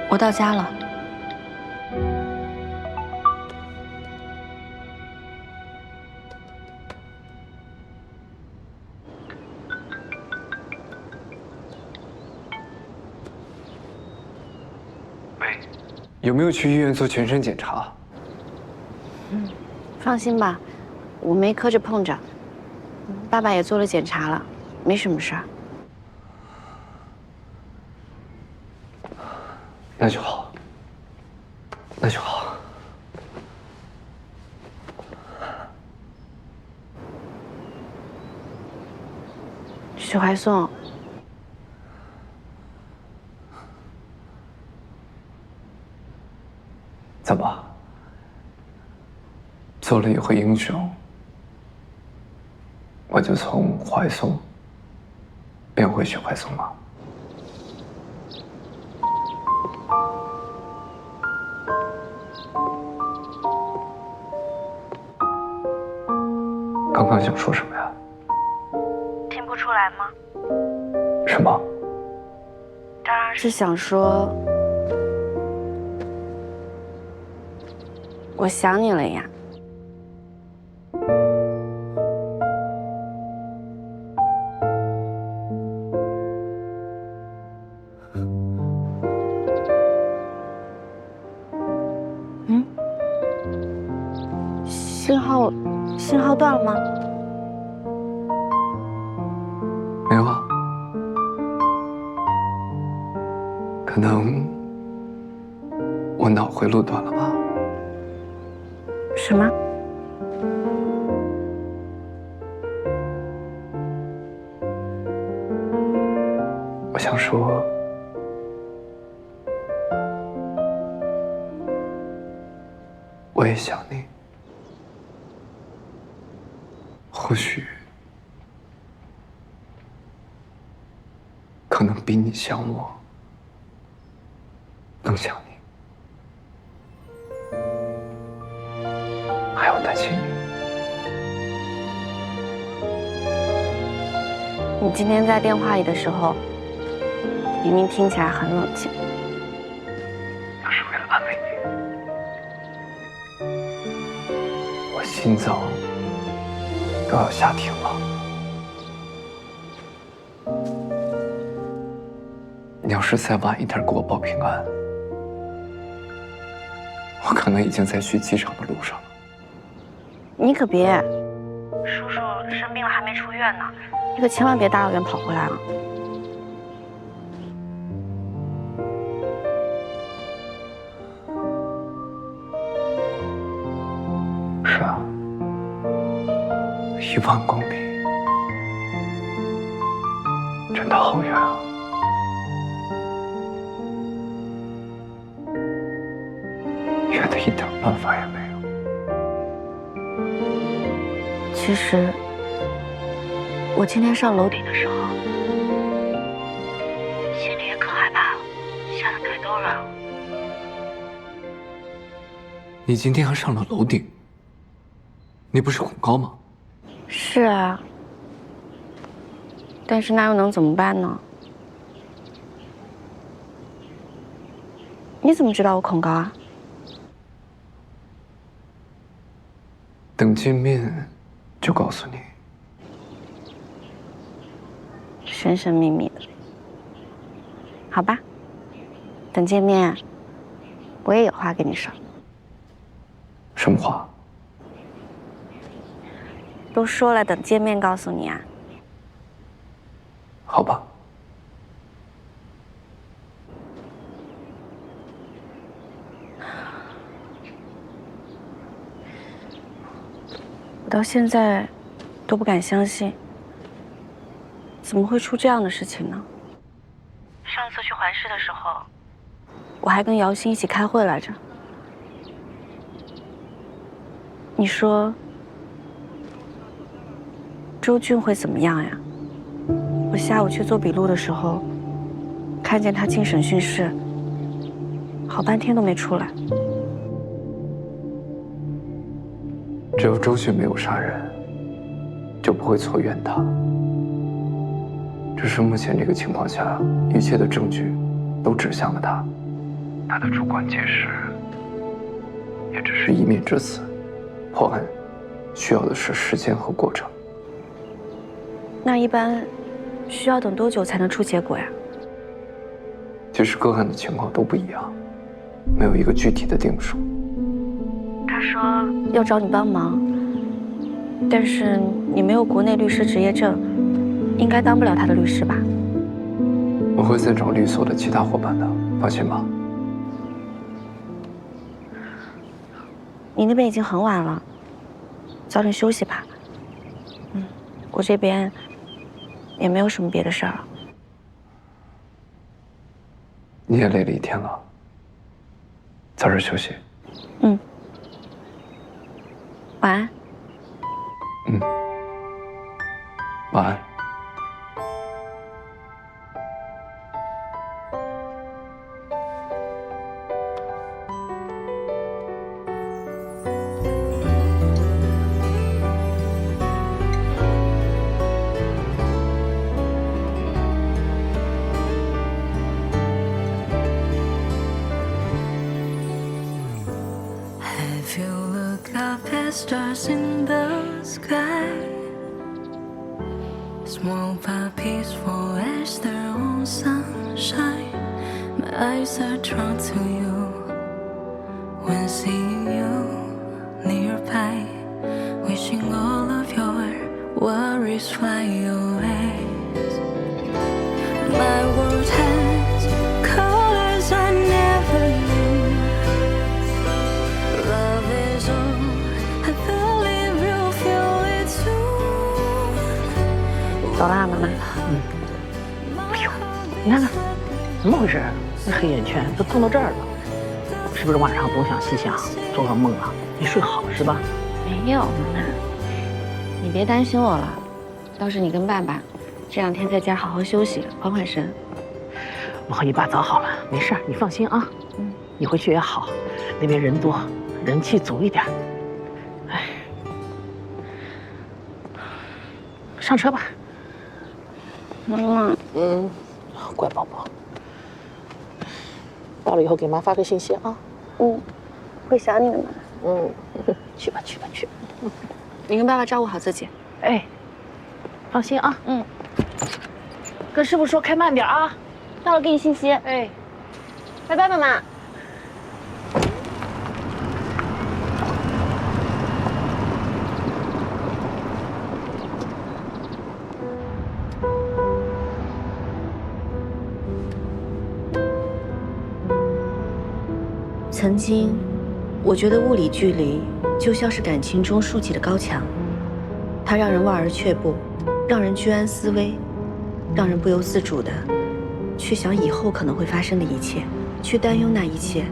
我到家了。喂，有没有去医院做全身检查？放心吧，我没磕着碰着。爸爸也做了检查了，没什么事儿。那就好，那就好。许怀颂，怎么？做了一回英雄，我就从怀颂变回许怀颂吗？刚刚想说什么呀？听不出来吗？什么？当然是想说，我想你了呀。信号断了吗？没有啊，可能我脑回路断了吧。什么？我想说，我也想你。或许，可能比你想我更想你，还要担心你。你今天在电话里的时候，明明听起来很冷静。那是为了安慰你。我心脏都要下停了。你要是再晚一点给我报平安，我可能已经在去机场的路上了。你可别，叔叔生病了还没出院呢，你可千万别大老远跑回来啊！是啊，10000公里，真的好远啊！远的一点办法也没有。其实，我今天上楼顶的时候，心里也可害怕了，吓得腿都软了。你今天还上了楼顶，你不是恐高吗？是啊，但是那又能怎么办呢？你怎么知道我恐高啊？等见面就告诉你。神神秘秘的，好吧？等见面，我也有话跟你说。什么话？都说了，等见面告诉你啊。好吧。我到现在都不敢相信，怎么会出这样的事情呢？上次去环市的时候，我还跟姚鑫一起开会来着。你说周俊会怎么样呀？我下午去做笔录的时候，看见他进审讯室，好半天都没出来。只有周迅没有杀人，就不会错怨他。只是目前这个情况下，一切的证据都指向了他。他的主观解释也只是一面之词，破案需要的是时间和过程。那一般需要等多久才能出结果呀？其实个案的情况都不一样，没有一个具体的定数。他说要找你帮忙，但是你没有国内律师执业证，应该当不了他的律师吧？我会再找律所的其他伙伴的，放心吧。你那边已经很晚了，早点休息吧。我这边也没有什么别的事儿了。你也累了一天了，早点休息。晚安。晚安。If you look up at stars in the sky, small but peaceful as their own sunshine, my eyes are drawn to you when seeing you nearby, wishing all of your worries fly away. My world has colors I never knew. Love is all I believe you feel it too. 走啦，妈妈。哎呦，你看看，怎么回事？那黑眼圈都痛到这儿了，是不是晚上东想西想，做噩梦了？没睡好是吧？没有，妈妈，你别担心我了。倒是你跟爸爸这2天在家好好休息，缓缓神。我和你爸早好了，没事儿，你放心啊。你回去也好，那边人多，人气足一点。哎，上车吧。妈妈，乖宝宝。到了以后给妈发个信息啊。会想你的嘛。去吧去吧去。你跟爸爸照顾好自己。哎，放心啊。跟师傅说开慢点啊。到了给你信息。哎，拜拜，妈妈。曾经，我觉得物理距离就像是感情中竖起的高墙，它让人望而却步，让人居安思危，让人不由自主的去想以后可能会发生的一切，去担忧那一切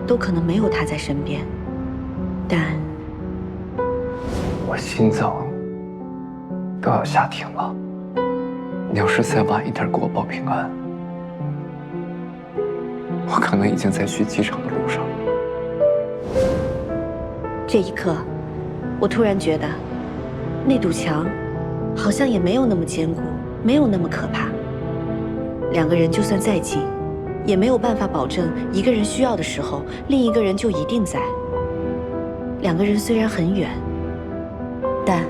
都可能没有他在身边。但我心脏都要下停了，你要是再晚一点给我报平安，我可能已经在去机场的路上。这一刻，我突然觉得，那堵墙好像也没有那么坚固，没有那么可怕。2个人就算再近，也没有办法保证一个人需要的时候，另一个人就一定在。2个人虽然很远，但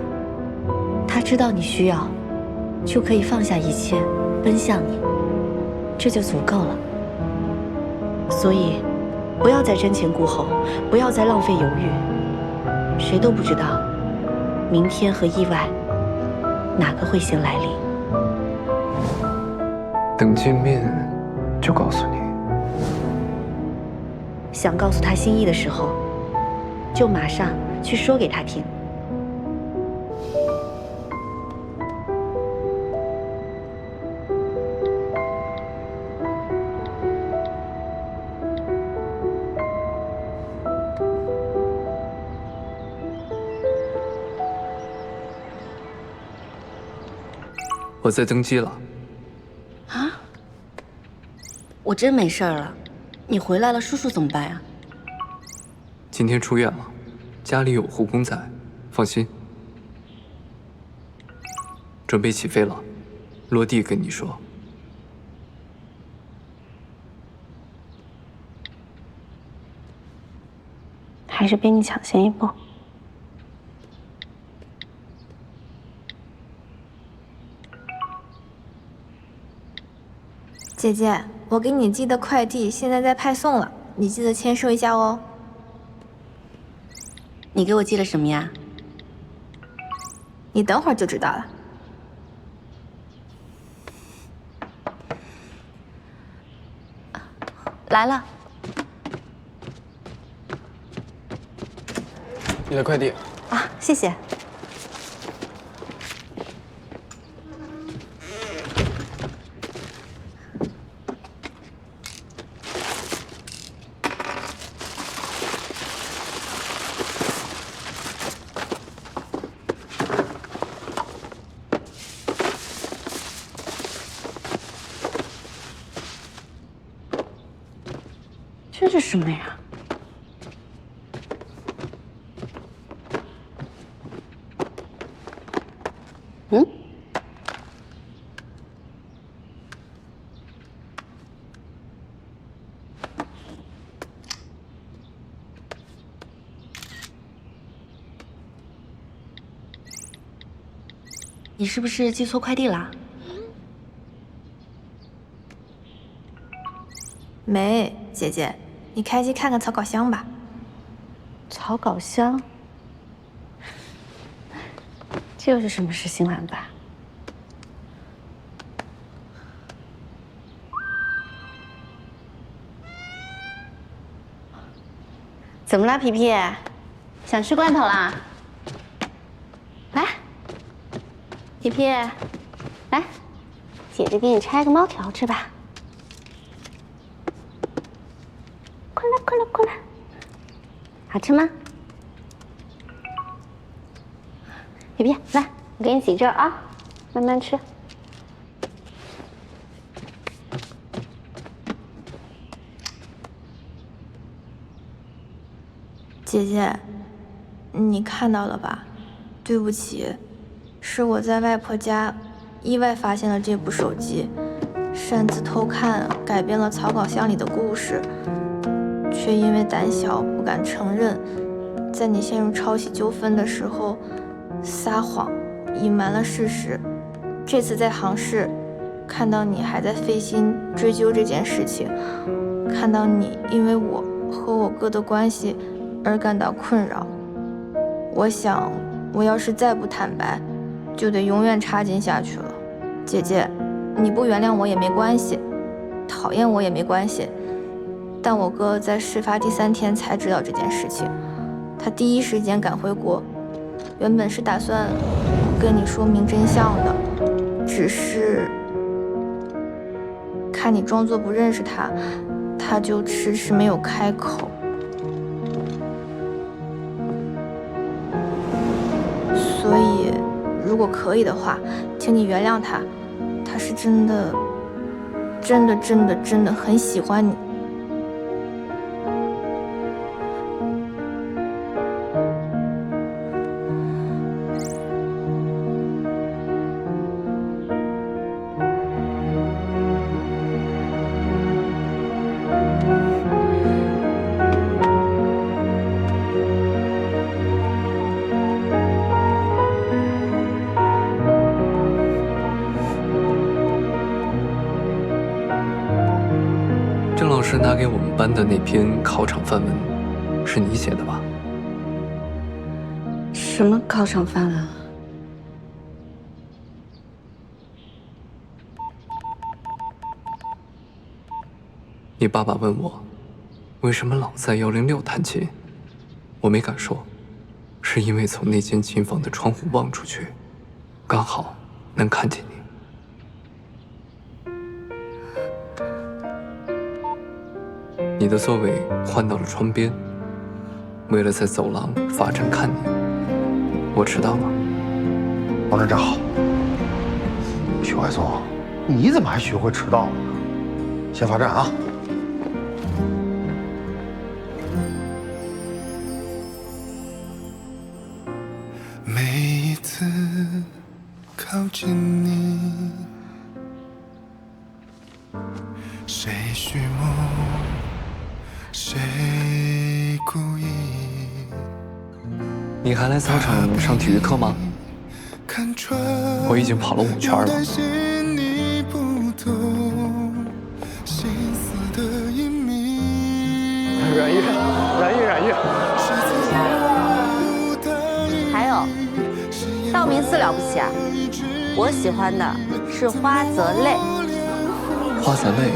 他知道你需要，就可以放下一切，奔向你，这就足够了。所以，不要再瞻前顾后，不要再浪费犹豫。谁都不知道，明天和意外，哪个会先来临。等见面，就告诉你。想告诉他心意的时候，就马上去说给他听。我在登机了。啊？我真没事儿了，你回来了，叔叔怎么办呀？今天出院了，家里有护工在，放心。准备起飞了，落地跟你说。还是比你抢先一步。姐姐，我给你寄的快递现在在派送了，你记得签收一下哦。你给我寄了什么呀？你等会儿就知道了。来了。你的快递。啊，谢谢。这是什么呀？嗯？你是不是寄错快递了？没，姐姐，你开机看看草稿箱吧。草稿箱？这又是什么事新玩法？怎么了，皮皮？想吃罐头啦？来，皮皮，来，姐姐给你拆个猫条吃吧。快来，快来，快来！好吃吗？皮皮，来，我给你洗这儿啊，慢慢吃。姐姐，你看到了吧？对不起，是我在外婆家意外发现了这部手机，擅自偷看，改变了草稿箱里的故事，却因为胆小不敢承认，在你陷入抄袭纠纷的时候撒谎，隐瞒了事实。这次在杭市看到你还在费心追究这件事情，看到你因为我和我哥的关系而感到困扰，我想我要是再不坦白，就得永远插进下去了。姐姐，你不原谅我也没关系，讨厌我也没关系，但我哥在事发第3天才知道这件事情，他第一时间赶回国，原本是打算跟你说明真相的，只是看你装作不认识他，他就迟迟没有开口。所以，如果可以的话，请你原谅他，他是真的很喜欢你。郑老师拿给我们班的那篇考场范文，是你写的吧？什么考场范文啊？你爸爸问我，为什么老在106弹琴，我没敢说，是因为从那间琴房的窗户望出去，刚好能看见你。你的座位换到了窗边，为了在走廊罚站看你。我迟到了。往这站好。许怀松，你怎么还学会迟到了呢？先罚站啊！每一次靠近你，谁虚谋，谁故意？你还来操场上体育课吗？我已经跑了5圈了。软玉，软玉。还有，道明寺了不起啊！我喜欢的是花泽类。花泽类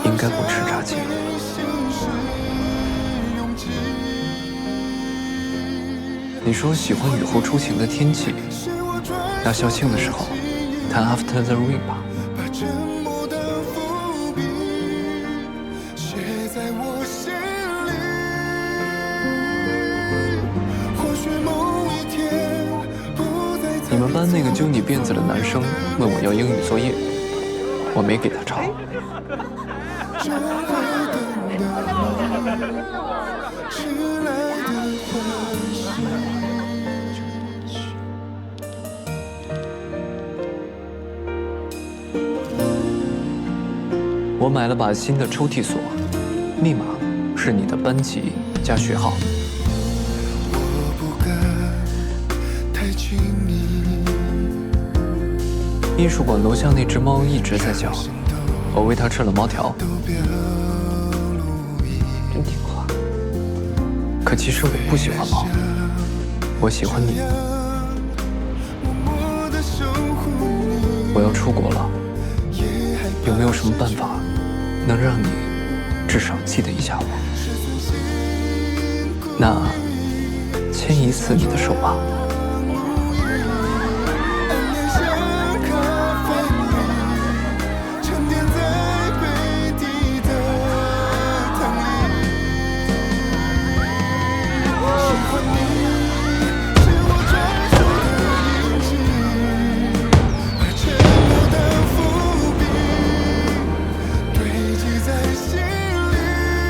应该不吃炸鸡。你说喜欢雨后初晴的天气，那校庆的时候弹 After the Rain 吧。你们班那个揪你辫子的男生问我要英语作业，我没给他抄。我买了把新的抽屉锁，密码是你的班级加学号。艺术馆楼下那只猫一直在叫，我喂它吃了猫条，真听话。可其实我不喜欢猫，我喜欢你。我要出国了，有没有什么办法能让你至少记得一下我？那牵一次你的手吧。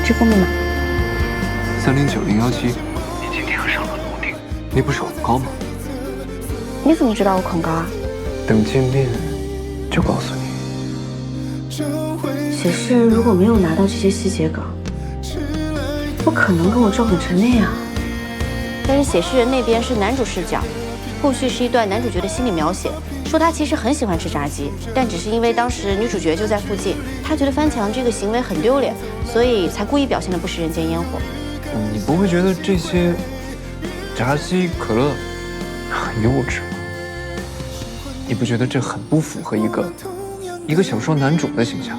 支付密码309017。你今天上了楼顶，你不是恐高吗？你怎么知道我恐高啊？等见面就告诉你。写诗人如果没有拿到这些细节稿，不可能跟我照本成那样。但是写诗人那边是男主视角，后续是一段男主角的心理描写，说他其实很喜欢吃炸鸡，但只是因为当时女主角就在附近，他觉得翻墙这个行为很丢脸，所以才故意表现得不食人间烟火。你不会觉得这些炸鸡、可乐很幼稚吗？你不觉得这很不符合一个小说男主的形象？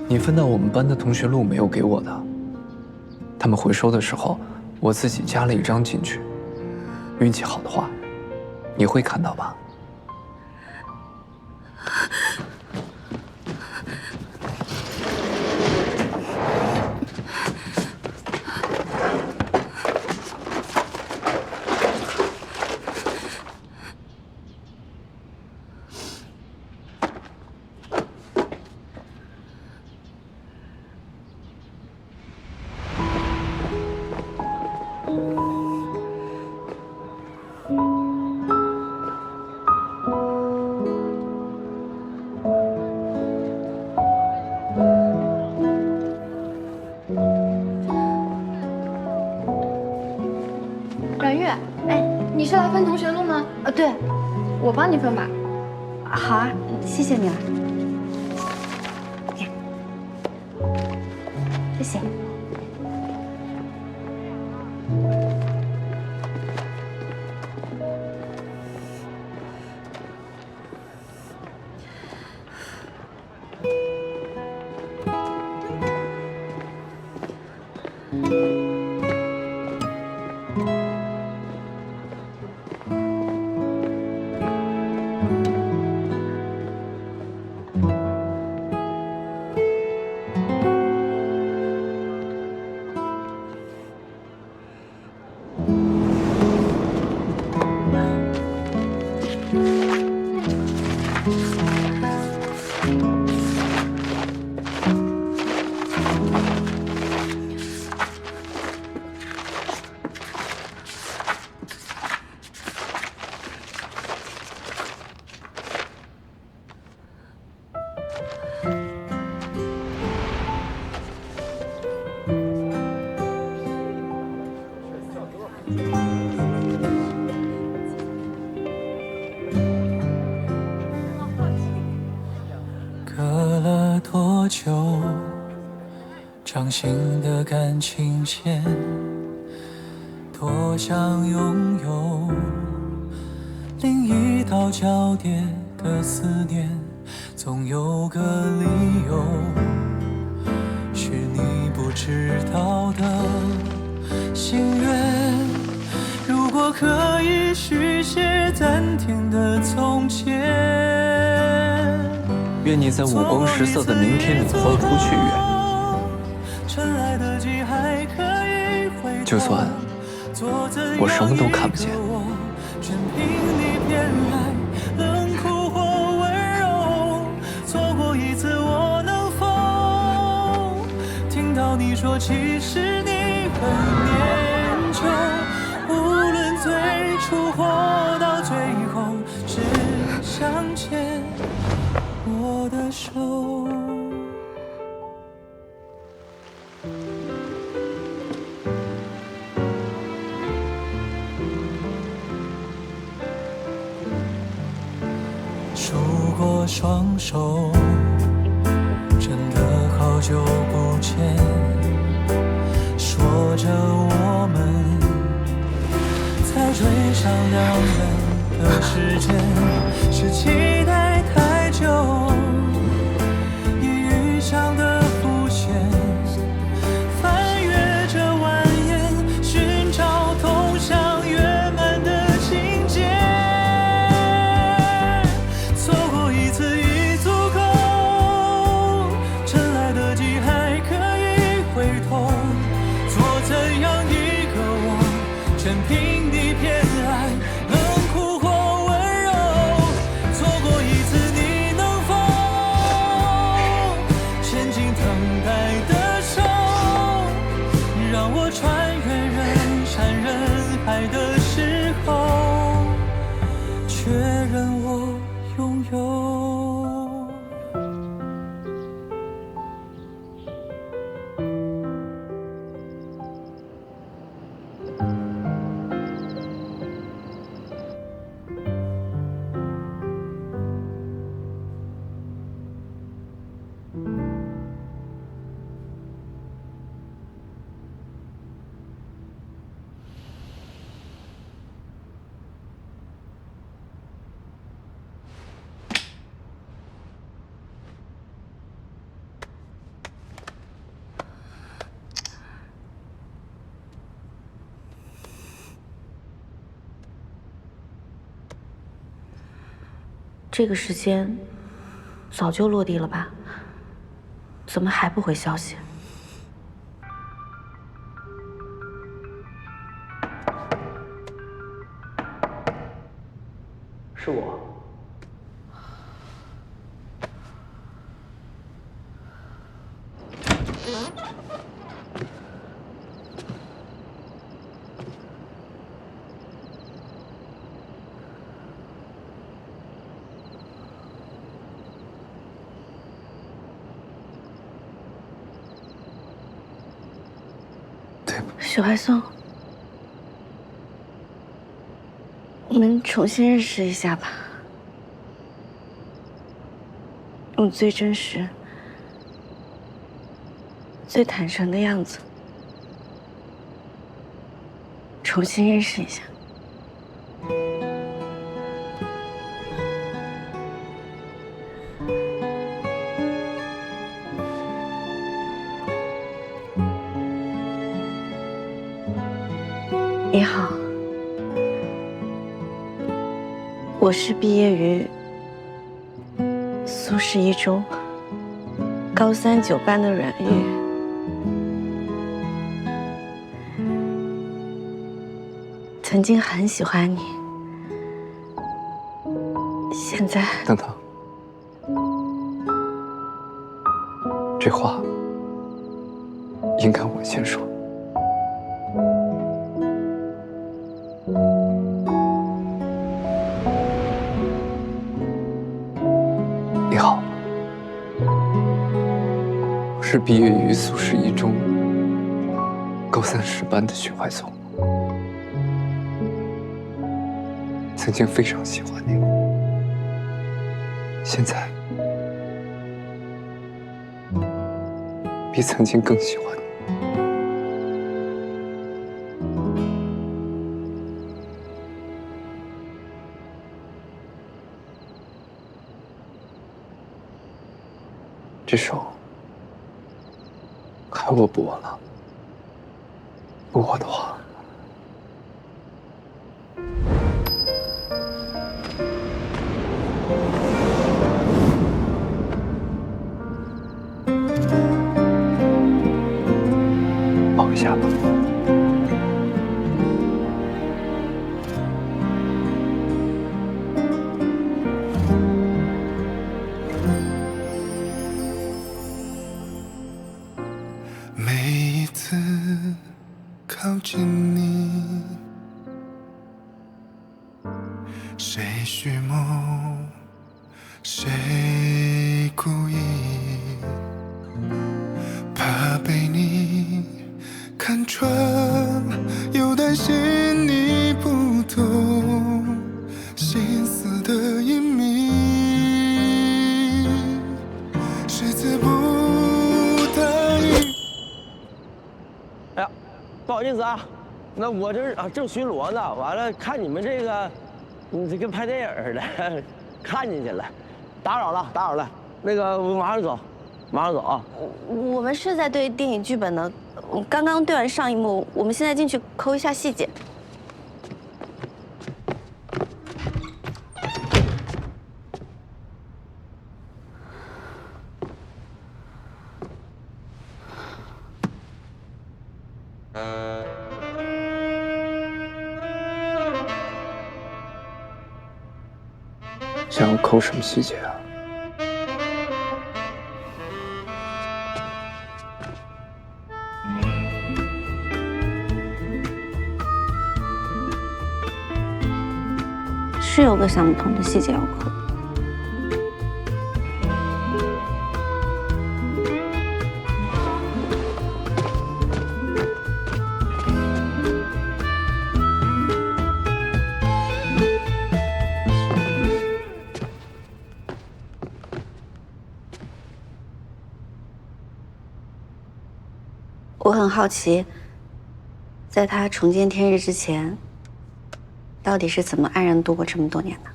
你分到我们班的同学录没有给我的，他们回收的时候，我自己加了一张进去。运气好的话，你会看到吧？阮玉，哎，你是来分同学录吗？对，我帮你分吧。好啊，谢谢你了。谢谢。久，掌心的感情线，多想拥有另一道交叠的思念，总有个理由，是你不知道的心愿。如果可以续写暂停的从前，愿你在五光十色的明天里欢呼雀跃。就算我什么都看不见，全凭你偏爱，冷酷或温柔。错过一次，我能否听到你说，其实你很念旧？无论最初或到最后，只想牵我的手。数过双手，真的好久不见。说着我们才追上两人的时间，是期待太久，一预想的浮现，翻阅着蜿蜒，寻找通向圆满的情节。错过一次已足够，趁来得及还可以回头。做怎样一个我，全凭你偏爱，冷酷或温柔。错过一次，你能否牵紧等待的手，让我穿越人山人海的时候，确认我拥有。这个时间早就落地了吧？怎么还不回消息？是我。许怀松，我们重新认识一下吧，用最真实、最坦诚的样子，重新认识一下。你好，我是毕业于苏轼一中高3 9班的阮玉。曾经很喜欢你，现在……等等，这话应该我先说。你好，我是毕业于苏轼一中高3 10班的许怀松，曾经非常喜欢你，现在比曾经更喜欢你。这手还握不握了？不握的话，抱一下吧。每一次靠近你，谁虚谋，谁故意，怕被你看穿，又担心你不懂心思的隐秘，谁自不答应。哎呀，不好意思啊，那我这正巡逻呢，完了看你们这个，这跟拍电影似的，看进去了，打扰了，那个我马上走啊。我们是在对电影剧本呢，刚刚对完上一幕，我们现在进去抠一下细节。想要抠什么细节啊？是有个想不通的细节要抠。我很好奇，在他重见天日之前，到底是怎么安然度过这么多年的？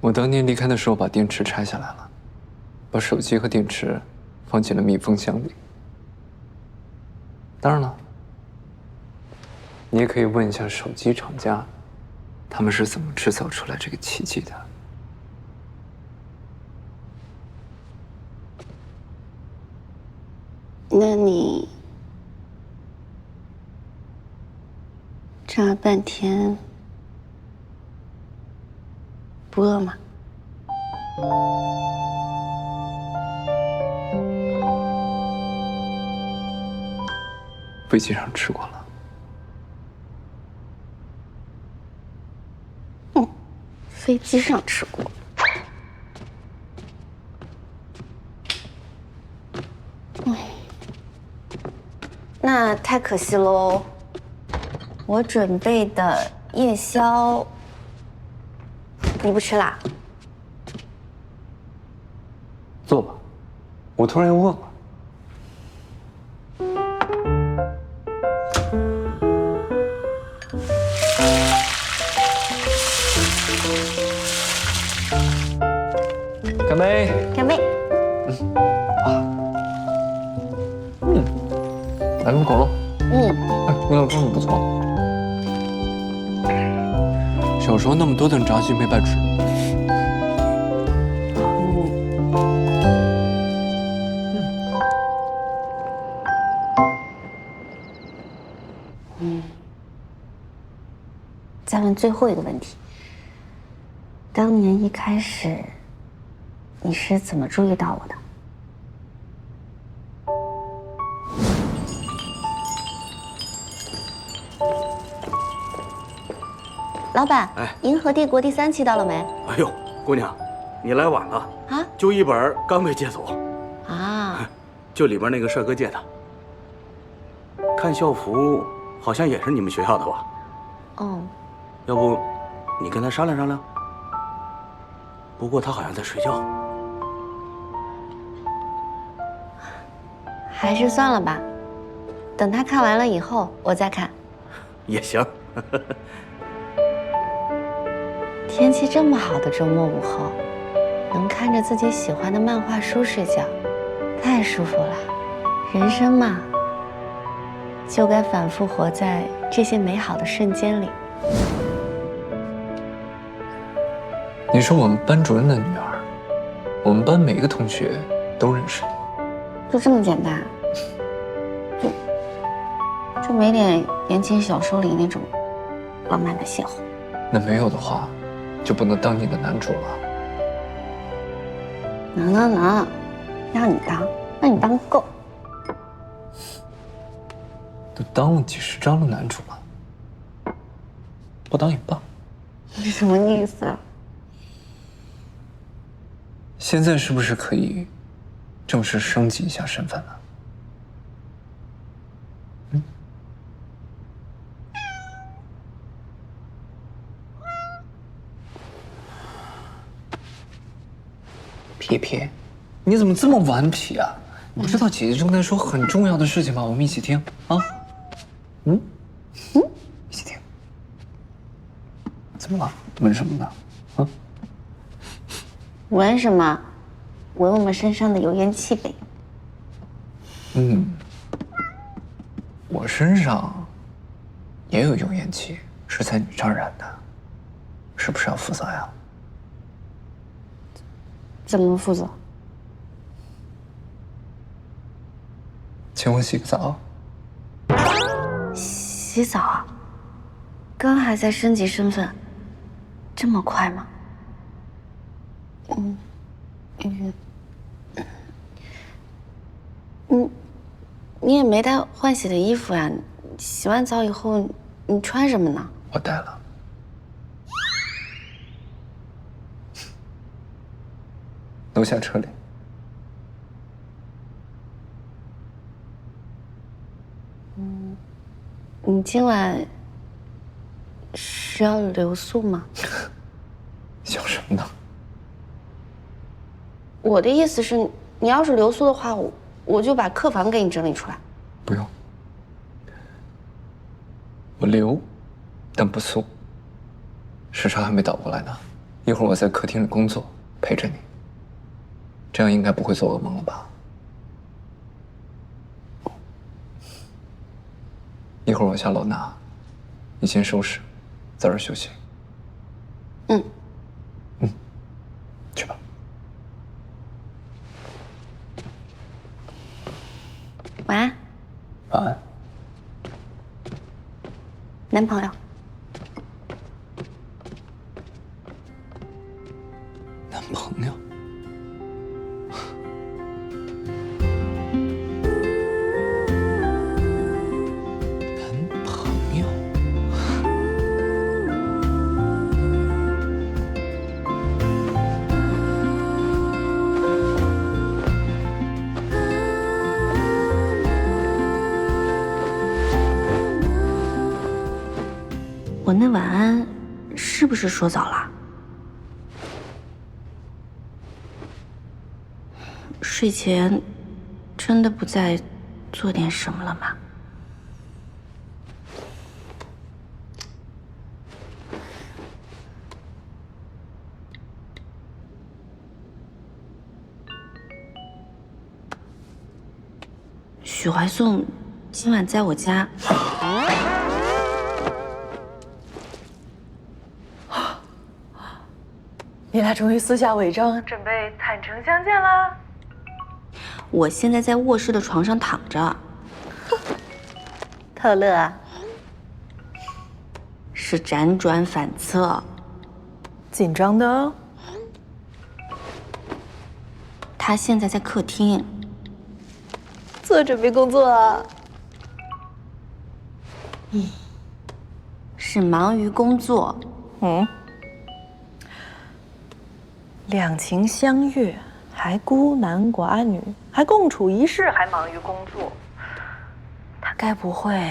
我当年离开的时候，把电池拆下来了，把手机和电池放进了密封箱里。当然了，你也可以问一下手机厂家，他们是怎么制造出来这个奇迹的。那你这样半天不饿吗？飞机上吃过了。飞机上吃过。那太可惜喽。我准备的夜宵，你不吃啦？坐吧，我突然又饿了。干杯！干杯！来瓶可乐。味道真的不错。小时候那么多顿炸鸡没白吃。再问最后一个问题：当年一开始，你是怎么注意到我的？老板，银河帝国第3期到了没？哎呦，姑娘，你来晚了啊！就一本刚被借走啊，就里边那个帅哥借的。看校服好像也是你们学校的吧？哦，要不你跟他商量商量？不过他好像在睡觉。还是算了吧，等他看完了以后我再看。也行。天气这么好的周末午后，能看着自己喜欢的漫画书睡觉，太舒服了。人生嘛，就该反复活在这些美好的瞬间里。你是我们班主任的女儿，我们班每一个同学都认识你。就这么简单？就没点言情小说里那种浪漫的邂逅？那没有的话，就不能当你的男主了。能，让你当，那你当够。都当了几十张的男主了，不当也罢。你什么意思啊？现在是不是可以正式升级一下身份了？皮皮，你怎么这么顽皮啊？你不知道姐姐正在说很重要的事情吗？我们一起听啊。一起听。怎么了？闻什么呢？啊？闻什么？闻我们身上的油烟气呗。我身上也有油烟气，是在你这儿染的，是不是要负责呀？怎么负责？请我洗个澡。洗澡啊？刚还在升级身份，这么快吗？你也没带换洗的衣服呀？洗完澡以后你穿什么呢？我带了。楼下车里。你今晚是要留宿吗？想什么呢？我的意思是，你要是留宿的话，我就把客房给你整理出来。不用，我留，但不宿。时差还没倒过来呢，一会儿我在客厅里工作，陪着你。这样应该不会做噩梦了吧？一会儿我下楼拿，你先收拾，在这儿休息。去吧。晚安。晚安。男朋友。男朋友。我那晚安是不是说早了？睡前真的不再做点什么了吗？许怀颂今晚在我家。你俩终于撕下伪装，准备坦诚相见了。我现在在卧室的床上躺着。特乐啊？是辗转反侧。紧张的哦。他现在在客厅。做准备工作啊？是忙于工作。两情相悦，还孤男寡女，还共处一室，还忙于工作，他该不会……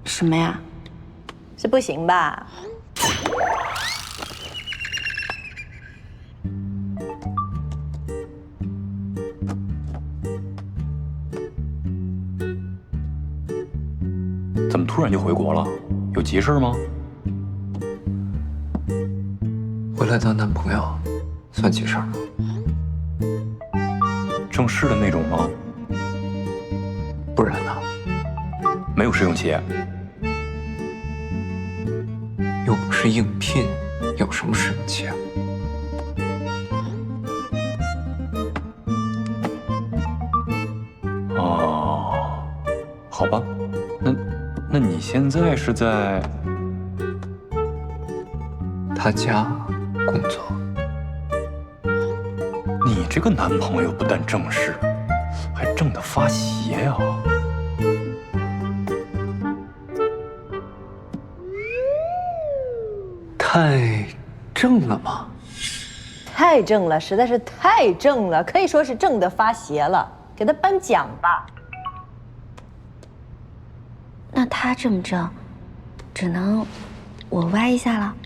什么呀？是不行吧？怎么突然就回国了？有急事吗？回来当男朋友，算急事吗？正式的那种吗？不然呢？没有试用期。又不是应聘，有什么试用期啊？哦，好吧，那你现在是在他家工作？你这个男朋友不但正式，还正得发邪呀！太正了吗？太正了，实在是太正了，可以说是正得发邪了。给他颁奖吧。那他这么正，只能我歪一下了。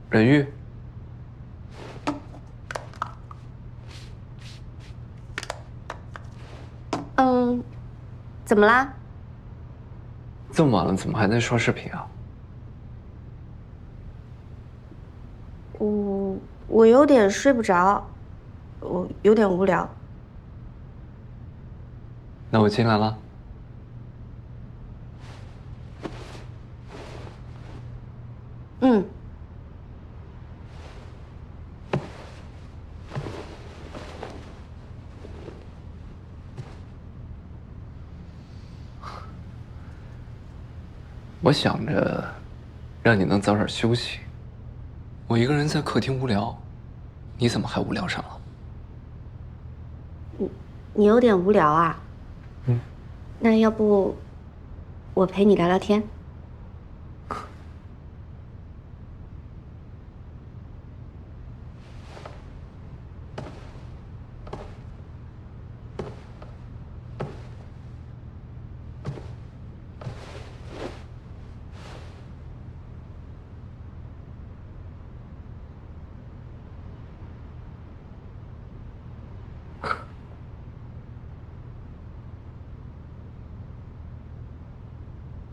任玉，怎么啦？这么晚了，怎么还在刷视频啊？我有点睡不着，我有点无聊。那我进来了。嗯。我想着让你能早点休息。我一个人在客厅无聊，你怎么还无聊上了？你有点无聊啊？那要不我陪你聊聊天？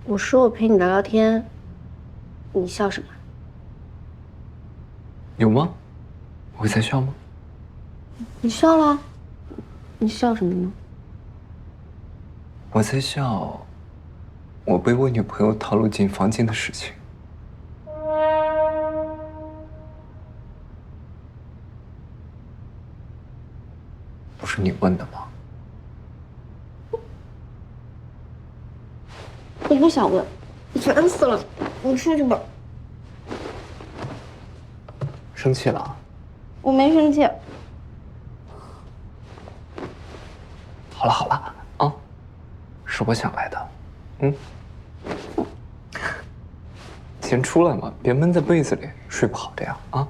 我说我陪你聊聊天，你笑什么？有吗？我会在笑吗？你笑了，你笑什么呢？我在笑我被我女朋友套路进房间的事情。不是你问的吗？我不想问，你烦死了，你出去吧。生气了？我没生气。好了好了啊，是我想来的。先出来嘛，别闷在被子里，睡不好的呀啊！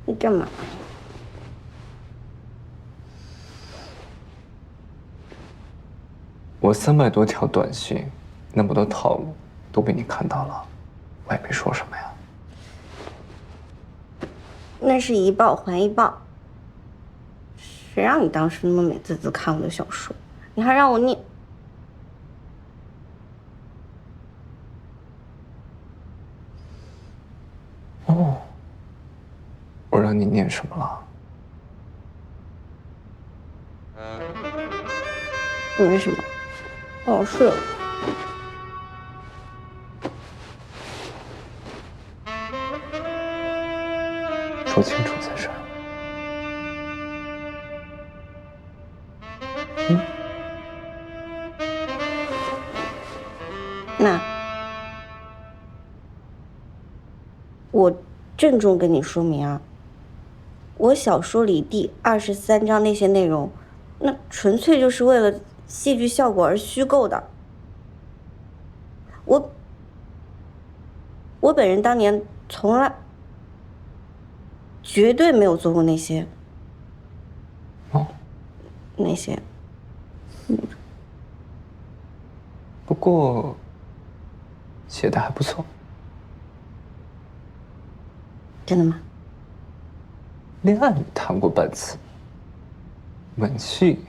你干嘛？我300多条短信，那么多套路，都被你看到了，我也没说什么呀。那是一报还一报。谁让你当时那么美滋滋看我的小说，你还让我念。哦，我让你念什么了？没什么，我要睡了。说清楚再说。那我郑重跟你说明啊，我小说里第23章那些内容，那纯粹就是为了戏剧效果而虚构的。我本人当年从来绝对没有做过那些。那些。不过写的还不错。真的吗？恋爱谈过半次，吻戏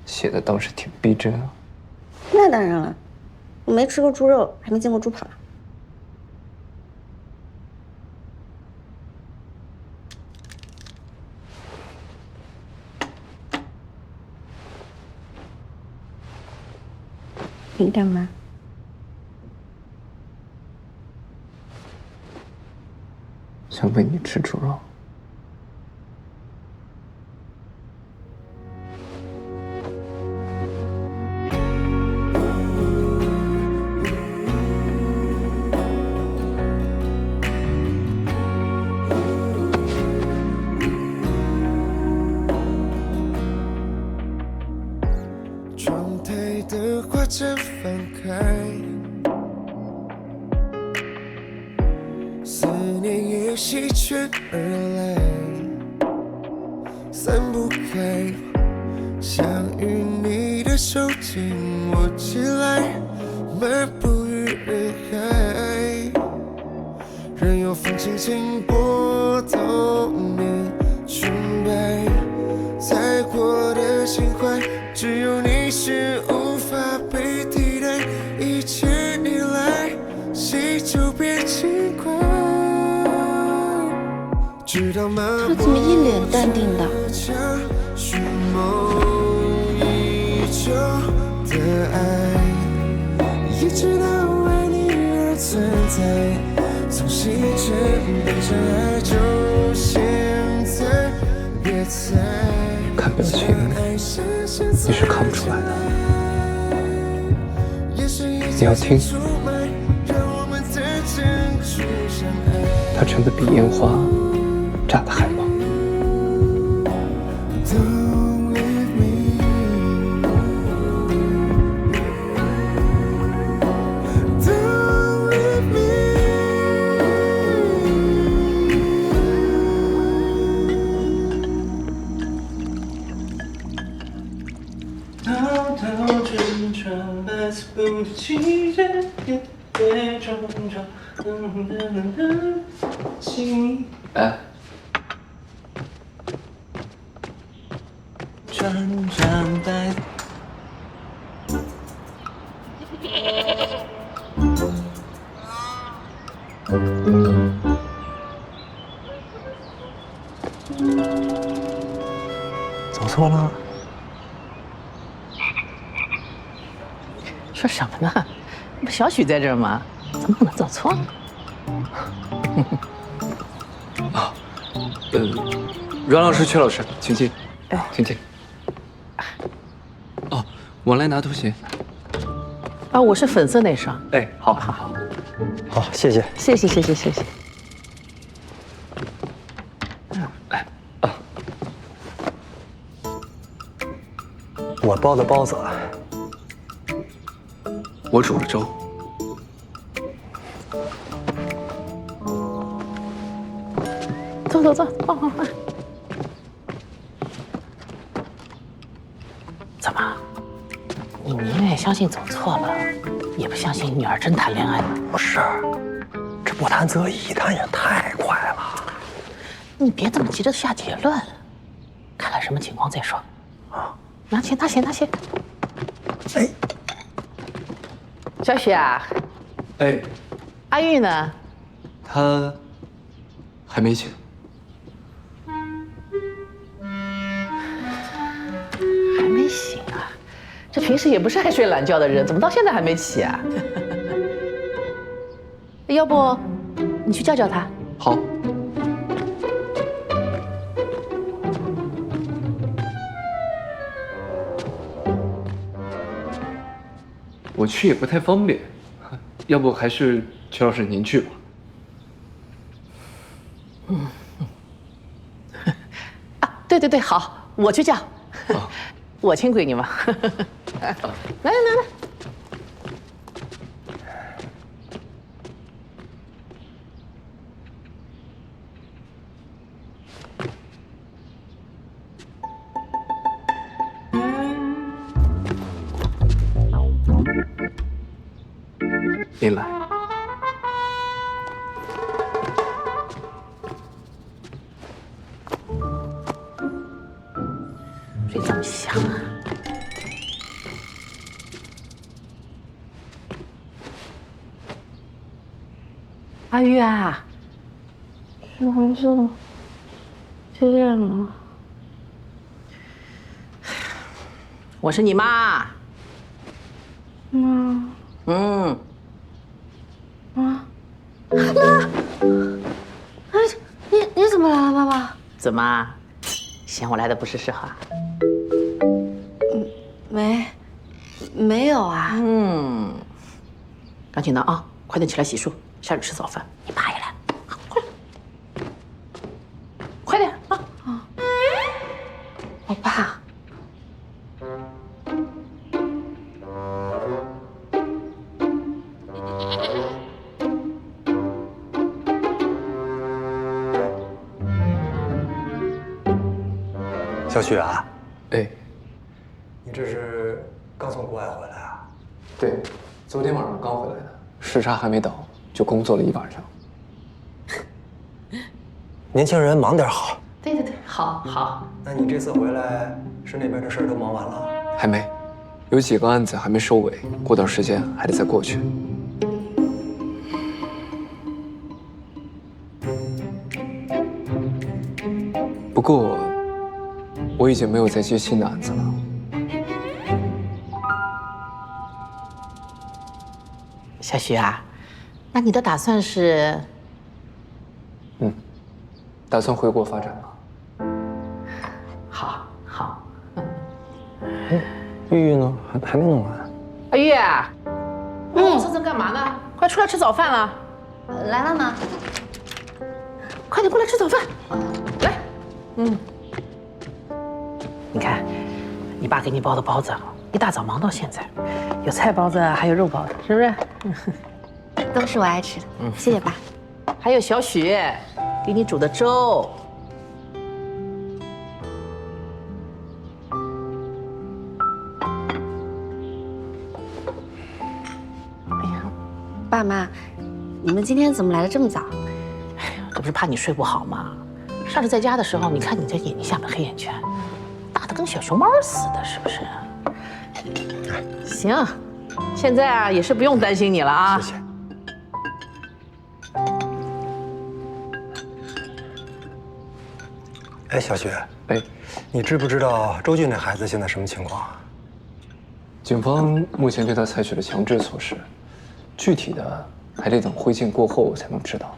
写的倒是挺逼真啊。那当然了，我没吃过猪肉，还没见过猪跑。你干嘛？想喂你吃猪肉。窗台的花绽放开，思念也席卷而来，散不开。想与你的手紧握起来，漫步于人海，任由风轻轻拨动你裙摆，在我的心怀。只有你是无法被替代，一切你来，喜就变轻快。直到麻木他怎么一脸淡定的？寻梦已久的爱，一直到为你而存在，从细针变成爱，就现在，别猜。看表情，你是看不出来的。你要听，它真的比烟花炸得还猛。哎，走错了？说什么呢？不小许在这儿吗？怎么可能走错呢？阮老师、曲老师，请进，请进。哦，我来拿拖鞋。啊，我是粉色那双。哎，好，好，好，谢谢，谢谢，谢谢，谢谢。我包的包子，我煮了粥。走走走，放放放。怎么？你宁愿相信走错了，也不相信女儿真谈恋爱了？不是，这不谈则已，谈也太快了。你别这么急着下结论，看看什么情况再说。啊，拿钱，拿钱，拿钱。哎，小许啊。哎，阿玉呢？他还没醒。还没醒啊？这平时也不是爱睡懒觉的人，怎么到现在还没起啊？要不你去叫叫他？好。我去也不太方便，要不还是曲老师您去吧。啊，对对对，好，我去叫。我亲闺女嘛。来来来来。您来。谁这么香啊？阿玉啊，怎么回事了？几点了？我是你妈。妈。嗯。妈。妈。哎，你怎么来了，爸爸？怎么，嫌我来的不是时候啊？没有啊。赶紧的啊，快点起来洗漱，下去吃早饭。你爸也来，快点，快点啊！我爸。小雪啊，哎，你这是刚从国外回来啊？对，昨天晚上刚回来的，时差还没倒，就工作了一晚上。年轻人忙点好。对，好。那你这次回来是那边的事儿都忙完了？还没，有几个案子还没收尾，过段时间还得再过去。不过，我已经没有再接新的案子了。小徐啊，那你的打算是？打算回国发展了。好。玉玉呢？还没弄完。阿玉啊，这干嘛呢？快出来吃早饭了。来了吗？快点过来吃早饭。来，你看，你爸给你包的包子，一大早忙到现在，有菜包子，还有肉包子，是不是？都是我爱吃的，谢谢爸。还有小许给你煮的粥。爸妈，你们今天怎么来的这么早？哎呀，这不是怕你睡不好吗？上次在家的时候，你看你这眼睛下面黑眼圈，大的跟小熊猫似的，是不是？行，现在啊也是不用担心你了啊。谢谢。哎，小雪，你知不知道周俊那孩子现在什么情况啊？警方目前对他采取了强制措施，具体的还得等会见过后才能知道。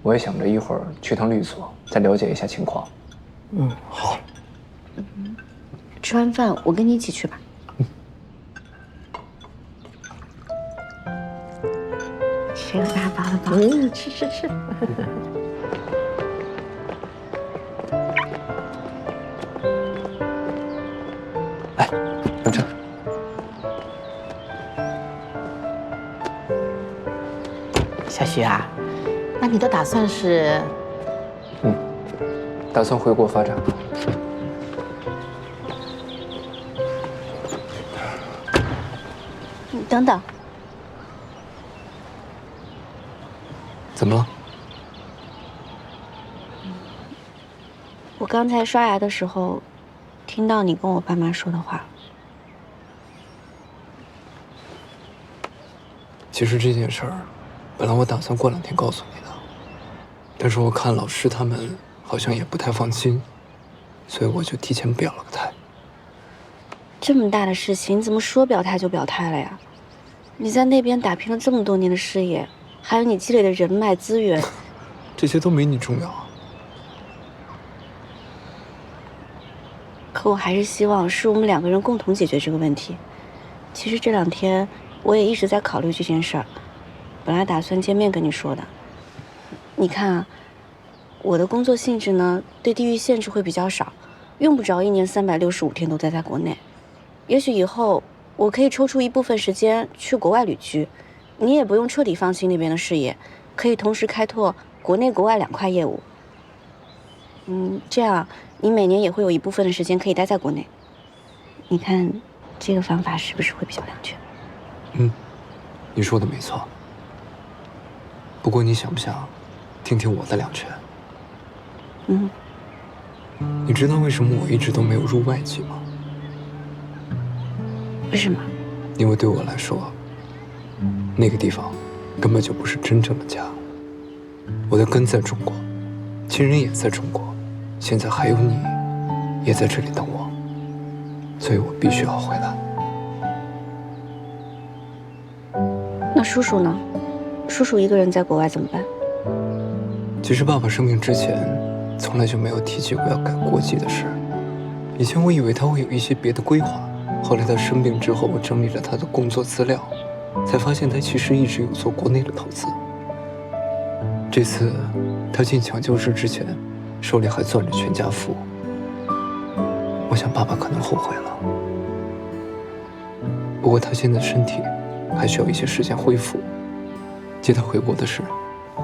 我也想着一会儿去趟律所，再了解一下情况。好。吃完饭我跟你一起去吧。吃个大包的包子。吃。来，用这。小徐啊，那你的打算是？打算回国发展了。你等等。怎么了？我刚才刷牙的时候，听到你跟我爸妈说的话。其实这件事儿，本来我打算过2天告诉你的，但是我看老师他们好像也不太放心，所以我就提前表了个态。这么大的事情，你怎么说表态就表态了呀？你在那边打拼了这么多年的事业，还有你积累的人脉资源，这些都没你重要啊。可我还是希望是我们2个人共同解决这个问题。其实这2天我也一直在考虑这件事儿，本来打算见面跟你说的。你看啊，我的工作性质呢，对地域限制会比较少，用不着1年365天都待在国内。也许以后我可以抽出一部分时间去国外旅居，你也不用彻底放弃那边的事业，可以同时开拓国内国外2块业务。这样你每年也会有一部分的时间可以待在国内。你看这个方法是不是会比较两全？你说的没错。不过你想不想听听我的两全？你知道为什么我一直都没有入外籍吗？为什么？因为对我来说，那个地方根本就不是真正的家。我的根在中国，亲人也在中国，现在还有你，也在这里等我，所以我必须要回来。那叔叔呢？叔叔一个人在国外怎么办？其实爸爸生病之前，从来就没有提起过要改国籍的事。以前我以为他会有一些别的规划，后来他生病之后，我整理了他的工作资料，才发现他其实一直有做国内的投资。这次他进抢救室之前，手里还攥着全家福。我想爸爸可能后悔了。不过他现在身体还需要一些时间恢复，接他回国的事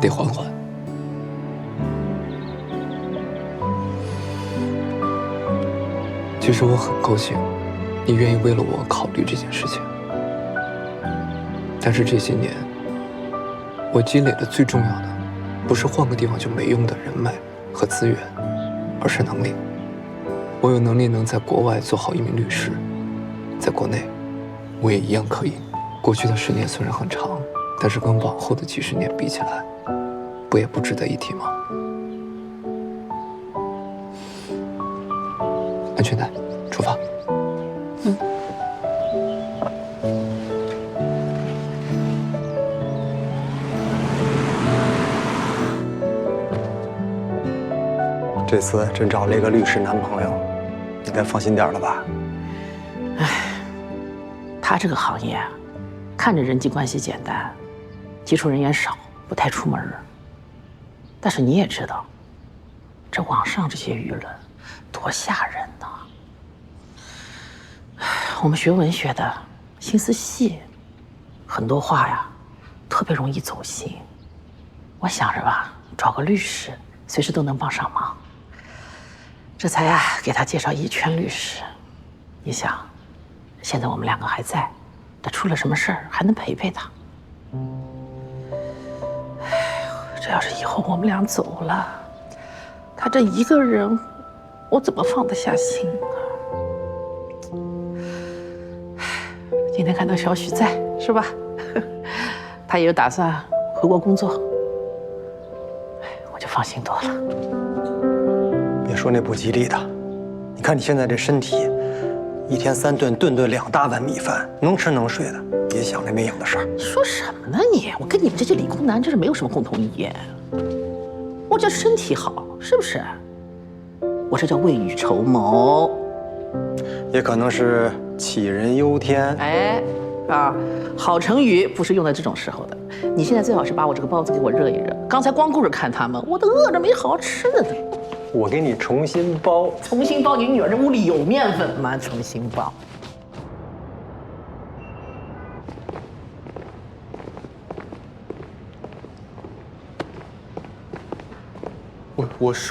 得缓缓。其实我很高兴，你愿意为了我考虑这件事情。但是这些年，我积累的最重要的，不是换个地方就没用的人脉和资源，而是能力。我有能力能在国外做好一名律师，在国内，我也一样可以。过去的10年虽然很长，但是跟往后的几十年比起来，不也不值得一提吗？安全带，出发。这次真找了一个律师男朋友，应该放心点了吧？他这个行业啊，看着人际关系简单，接触人员少，不太出门。但是你也知道，这网上这些舆论多吓人呐！我们学文学的，心思细，很多话呀，特别容易走心。我想着吧，找个律师，随时都能帮上忙。这才呀，给他介绍一圈律师。你想，现在我们2个还在，他出了什么事儿还能陪陪他。哎呦，这要是以后我们俩走了，他这一个人，我怎么放得下心啊？今天看到小许在，是吧？他也有打算回国工作，我就放心多了。别说那不吉利的，你看你现在这身体，一天3顿，顿顿2大碗米饭，能吃能睡的，别想那没影的事儿。你说什么呢你？我跟你们这些理工男真是没有什么共同语言。我这身体好，是不是？我这叫未雨绸缪，也可能是杞人忧天。哎，好成语不是用在这种时候的。你现在最好是把我这个包子给我热一热。刚才光顾着看他们，我都饿着没好好吃的呢。我给你重新包。重新包？你女儿这屋里有面粉吗？重新包。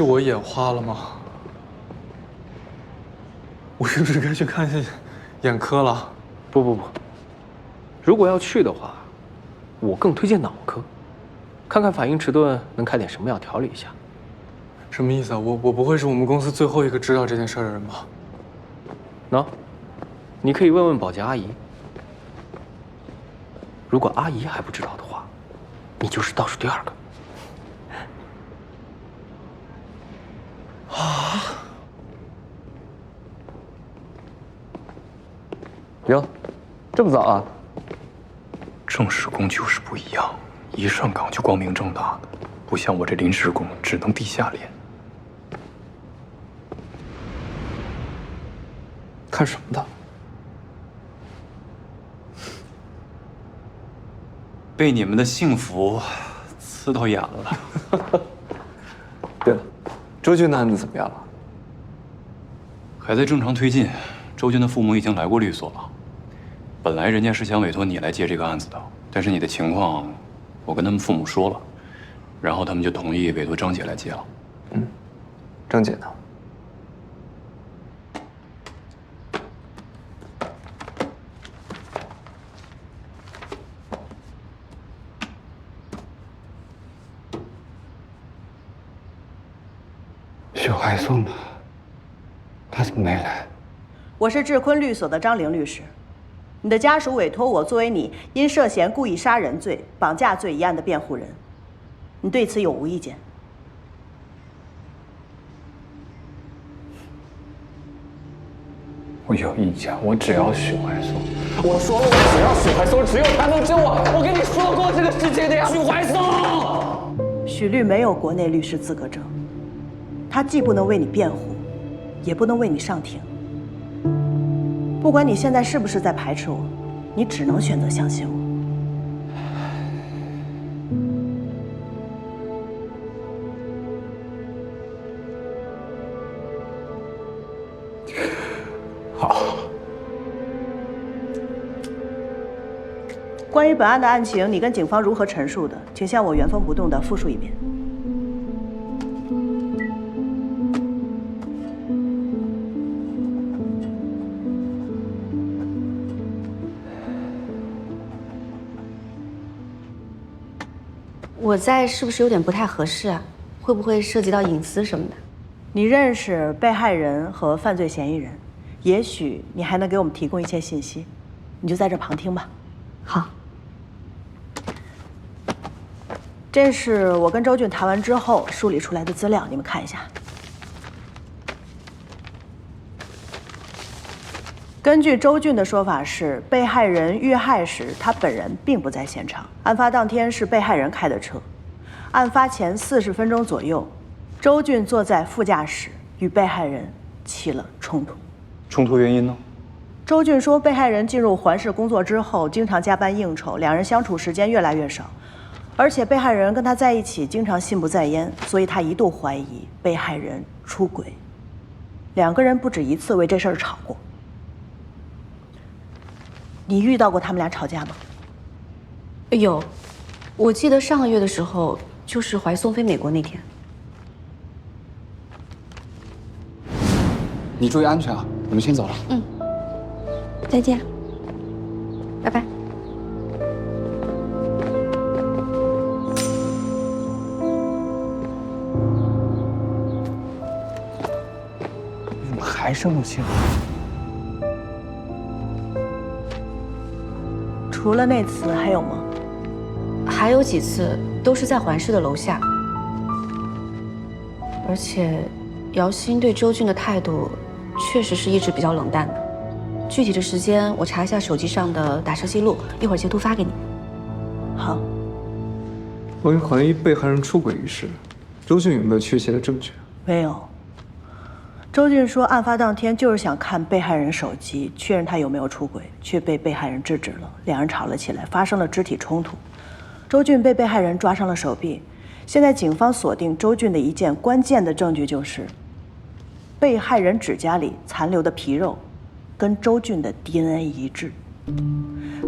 我眼花了吗？我是不是该去看一下眼科了？不，如果要去的话，我更推荐脑科，看看反应迟钝能开点什么药调理一下。什么意思啊？我不会是我们公司最后一个知道这件事的人吧？喏，你可以问问保洁阿姨。如果阿姨还不知道的话，你就是倒数第2个。哟，这么早啊？正式工就是不一样，一上岗就光明正大的，不像我这临时工只能地下练。看什么的？被你们的幸福刺到眼了。对了，周军的案子怎么样了？还在正常推进，周军的父母已经来过律所了。本来人家是想委托你来接这个案子的，但是你的情况，我跟他们父母说了，然后他们就同意委托张姐来接了。张姐呢？许怀松呢？他怎么没来？我是智坤律所的张玲律师，你的家属委托我作为你因涉嫌故意杀人罪、绑架罪一案的辩护人，你对此有无意见？我有意见，我只要许怀松。我说了，我只要许怀松，只有他能救我。我跟你说过这个事情的呀，许怀松。许律没有国内律师资格证，他既不能为你辩护，也不能为你上庭。不管你现在是不是在排斥我，你只能选择相信我。好。关于本案的案情，你跟警方如何陈述的，请向我原封不动地复述一遍。我在是不是有点不太合适啊？会不会涉及到隐私什么的？你认识被害人和犯罪嫌疑人，也许你还能给我们提供一些信息，你就在这旁听吧。好。这是我跟周俊谈完之后梳理出来的资料，你们看一下。根据周俊的说法是，被害人遇害时，他本人并不在现场。案发当天是被害人开的车，案发前40分钟左右，周俊坐在副驾驶，与被害人起了冲突。冲突原因呢？周俊说，被害人进入环视工作之后，经常加班应酬，两人相处时间越来越少。而且被害人跟他在一起经常心不在焉，所以他一度怀疑被害人出轨。两个人不止一次为这事儿吵过。你遇到过他们俩吵架吗？有，我记得上个月的时候，就是怀松飞美国那天。你注意安全啊！我们先走了。嗯，再见，拜拜。怎么还生气了？除了那次还有吗？还有几次都是在环视的楼下，而且姚鑫对周俊的态度确实是一直比较冷淡的。具体的时间我查一下手机上的打车记录，一会儿截图发给你。好。关于怀疑被害人出轨一事，周俊有没有确切的证据？没有。周俊说，案发当天就是想看被害人手机，确认他有没有出轨，却被被害人制止了。两人吵了起来，发生了肢体冲突。周俊被被害人抓伤了手臂。现在警方锁定周俊的一件关键的证据，就是被害人指甲里残留的皮肉跟周俊的 DNA 一致。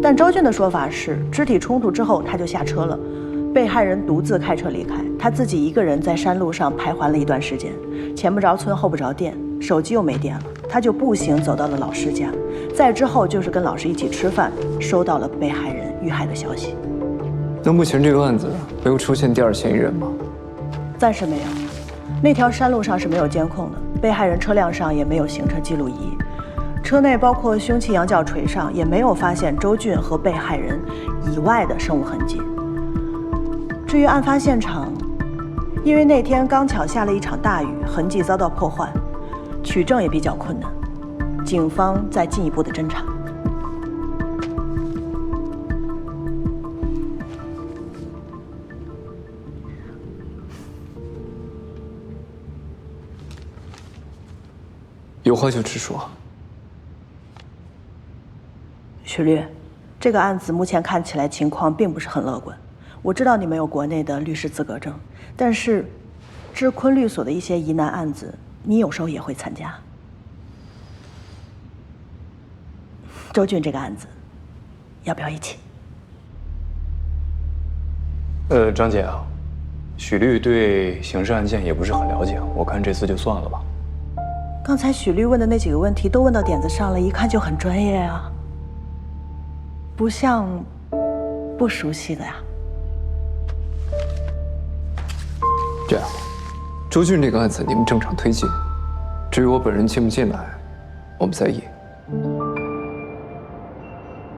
但周俊的说法是，肢体冲突之后他就下车了，被害人独自开车离开，他自己一个人在山路上徘徊了一段时间，前不着村后不着店，手机又没电了，他就步行走到了老师家，再之后就是跟老师一起吃饭，收到了被害人遇害的消息。那目前这个案子没有出现第二嫌疑人吗？暂时没有，那条山路上是没有监控的，被害人车辆上也没有行车记录仪，车内包括凶器羊角锤上也没有发现周俊和被害人以外的生物痕迹。至于案发现场，因为那天刚巧下了一场大雨，痕迹遭到破坏，取证也比较困难，警方在进一步的侦查。有话就直说。许律，这个案子目前看起来情况并不是很乐观。我知道你没有国内的律师资格证，但是智坤律所的一些疑难案子，你有时候也会参加。周俊这个案子，要不要一起？张姐啊，许律对刑事案件也不是很了解，我看这次就算了吧。刚才许律问的那几个问题都问到点子上了，一看就很专业啊，不像不熟悉的呀。这样，周俊这个案子你们正常推进，至于我本人进不进来，我们再议。